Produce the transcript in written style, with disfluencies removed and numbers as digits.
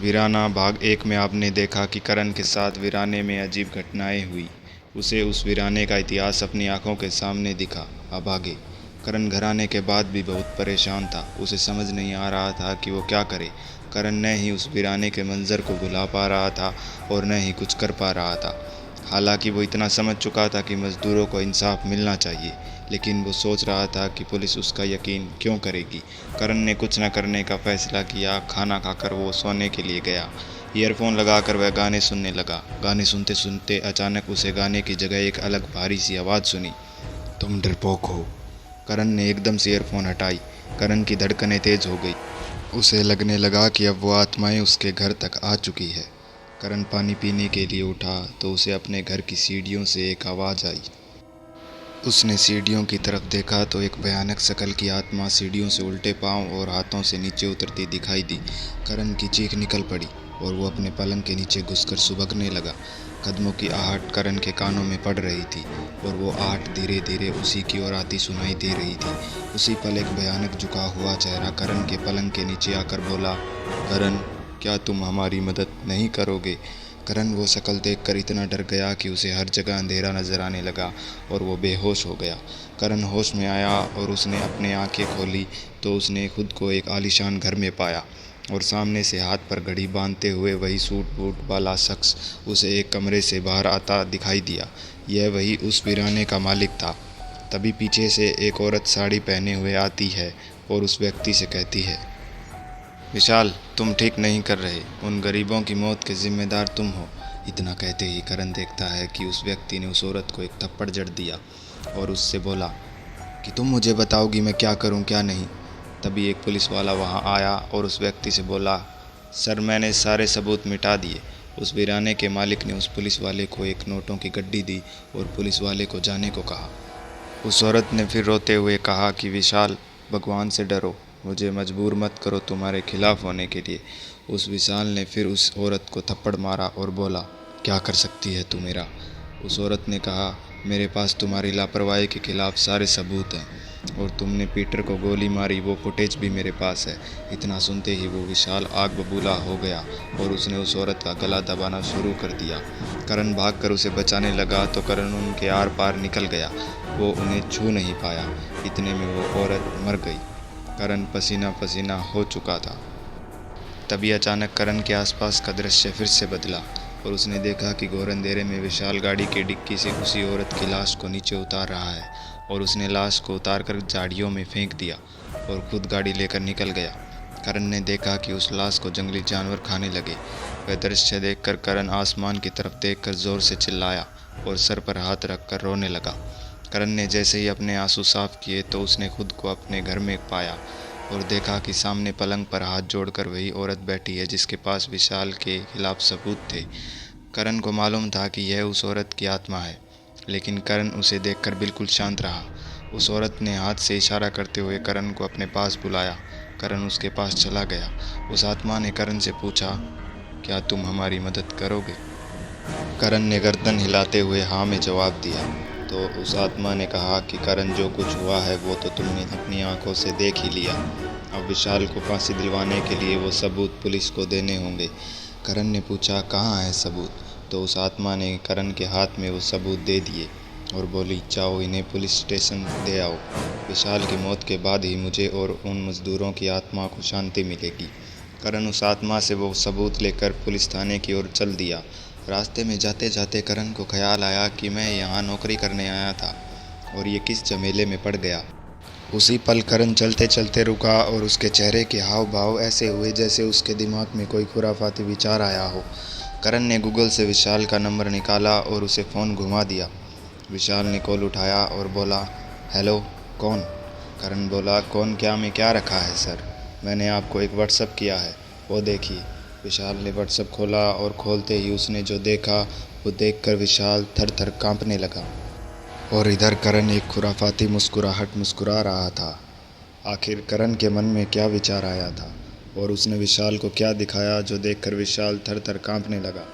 वीराना भाग 1 में आपने देखा कि करण के साथ वीराने में अजीब घटनाएं हुई। उसे उस वीराने का इतिहास अपनी आंखों के सामने दिखा। अब आगे। करण घर आने के बाद भी बहुत परेशान था। उसे समझ नहीं आ रहा था कि वो क्या करे। करण न ही उस वीराने के मंजर को भुला पा रहा था और न ही कुछ कर पा रहा था। हालांकि वो इतना समझ चुका था कि मज़दूरों को इंसाफ मिलना चाहिए, लेकिन वो सोच रहा था कि पुलिस उसका यकीन क्यों करेगी। करण ने कुछ न करने का फैसला किया। खाना खाकर वो सोने के लिए गया। ईयरफोन लगाकर वह गाने सुनने लगा। गाने सुनते सुनते अचानक उसे गाने की जगह एक अलग भारी सी आवाज़ सुनी। तुम डरपोक हो। करण ने एकदम से ईयरफोन हटाई। करण की धड़कनें तेज हो गई। उसे लगने लगा कि अब वो आत्माएं उसके घर तक आ चुकी है। करण पानी पीने के लिए उठा तो उसे अपने घर की सीढ़ियों से एक आवाज़ आई। उसने सीढ़ियों की तरफ देखा तो एक भयानक शक्ल की आत्मा सीढ़ियों से उल्टे पांव और हाथों से नीचे उतरती दिखाई दी। करण की चीख निकल पड़ी और वो अपने पलंग के नीचे घुसकर सुबकने लगा। कदमों की आहट करण के कानों में पड़ रही थी और वो आहट धीरे धीरे उसी की ओर आती सुनाई दे रही थी। उसी पल एक भयानक झुका हुआ चेहरा करण के पलंग के नीचे आकर बोला, करण, क्या तुम हमारी मदद नहीं करोगे? करण वो शक्ल देखकर इतना डर गया कि उसे हर जगह अंधेरा नजर आने लगा और वो बेहोश हो गया। करण होश में आया और उसने अपनी आंखें खोली तो उसने खुद को एक आलीशान घर में पाया और सामने से हाथ पर घड़ी बांधते हुए वही सूट बूट वाला शख्स उसे एक कमरे से बाहर आता दिखाई दिया। यह वही उस वीराने का मालिक था। तभी पीछे से एक औरत साड़ी पहने हुए आती है और उस व्यक्ति से कहती है, विशाल, तुम ठीक नहीं कर रहे। उन गरीबों की मौत के जिम्मेदार तुम हो। इतना कहते ही करण देखता है कि उस व्यक्ति ने उस औरत को एक थप्पड़ जड़ दिया और उससे बोला कि तुम मुझे बताओगी मैं क्या करूं क्या नहीं। तभी एक पुलिस वाला वहां आया और उस व्यक्ति से बोला, सर, मैंने सारे सबूत मिटा दिए। उस वीराने के मालिक ने उस पुलिस वाले को एक नोटों की गड्डी दी और पुलिस वाले को जाने को कहा। उस औरत ने फिर रोते हुए कहा कि विशाल, भगवान से डरो, मुझे मजबूर मत करो तुम्हारे खिलाफ होने के लिए। उस विशाल ने फिर उस औरत को थप्पड़ मारा और बोला, क्या कर सकती है तू मेरा? उस औरत ने कहा, मेरे पास तुम्हारी लापरवाही के खिलाफ सारे सबूत हैं और तुमने पीटर को गोली मारी, वो फुटेज भी मेरे पास है। इतना सुनते ही वो विशाल आग बबूला हो गया और उसने उस औरत का गला दबाना शुरू कर दिया। करण भागकर उसे बचाने लगा तो करण उनके आर पार निकल गया। वो उन्हें छू नहीं पाया। इतने में वो औरत मर गई। करण पसीना पसीना हो चुका था। तभी अचानक करण के आसपास का दृश्य फिर से बदला और उसने देखा कि घोर अंधेरे में विशाल गाड़ी की डिक्की से उसी औरत की लाश को नीचे उतार रहा है और उसने लाश को उतारकर झाड़ियों में फेंक दिया और खुद गाड़ी लेकर निकल गया। करण ने देखा कि उस लाश को जंगली जानवर खाने लगे। वह दृश्य देखकर करण आसमान की तरफ देखकर जोर से चिल्लाया और सर पर हाथ रखकर रोने लगा। करण ने जैसे ही अपने आंसू साफ किए तो उसने खुद को अपने घर में पाया और देखा कि सामने पलंग पर हाथ जोड़कर वही औरत बैठी है जिसके पास विशाल के खिलाफ सबूत थे। करण को मालूम था कि यह उस औरत की आत्मा है, लेकिन करण उसे देखकर बिल्कुल शांत रहा। उस औरत ने हाथ से इशारा करते हुए करण को अपने पास बुलाया। करण उसके पास चला गया। उस आत्मा ने करण से पूछा, क्या तुम हमारी मदद करोगे? करण ने गर्दन हिलाते हुए हाँ में जवाब दिया। तो उस आत्मा ने कहा कि करण, जो कुछ हुआ है वो तो तुमने अपनी आंखों से देख ही लिया। अब विशाल को फांसी दिलवाने के लिए वो सबूत पुलिस को देने होंगे। करण ने पूछा, कहाँ है सबूत? तो उस आत्मा ने करण के हाथ में वो सबूत दे दिए और बोली, जाओ इन्हें पुलिस स्टेशन दे आओ। विशाल की मौत के बाद ही मुझे और उन मजदूरों की आत्मा को शांति मिलेगी। करण उस आत्मा से वो सबूत लेकर पुलिस थाने की ओर चल दिया। रास्ते में जाते जाते करण को ख्याल आया कि मैं यहाँ नौकरी करने आया था और ये किस झमेले में पड़ गया। उसी पल करण चलते चलते रुका और उसके चेहरे के हाव भाव ऐसे हुए जैसे उसके दिमाग में कोई खुराफाती विचार आया हो। करण ने गूगल से विशाल का नंबर निकाला और उसे फ़ोन घुमा दिया। विशाल ने कॉल उठाया और बोला, हेलो, कौन? करण बोला, कौन क्या में क्या रखा है सर? मैंने आपको एक व्हाट्सएप किया है, वो देखिए। विशाल ने व्हाट्सएप खोला और खोलते ही उसने जो देखा वो देखकर विशाल थर थर कांपने लगा और इधर करण एक खुराफाती मुस्कुराहट मुस्कुरा रहा था। आखिर करण के मन में क्या विचार आया था और उसने विशाल को क्या दिखाया जो देखकर विशाल थर थर कांपने लगा।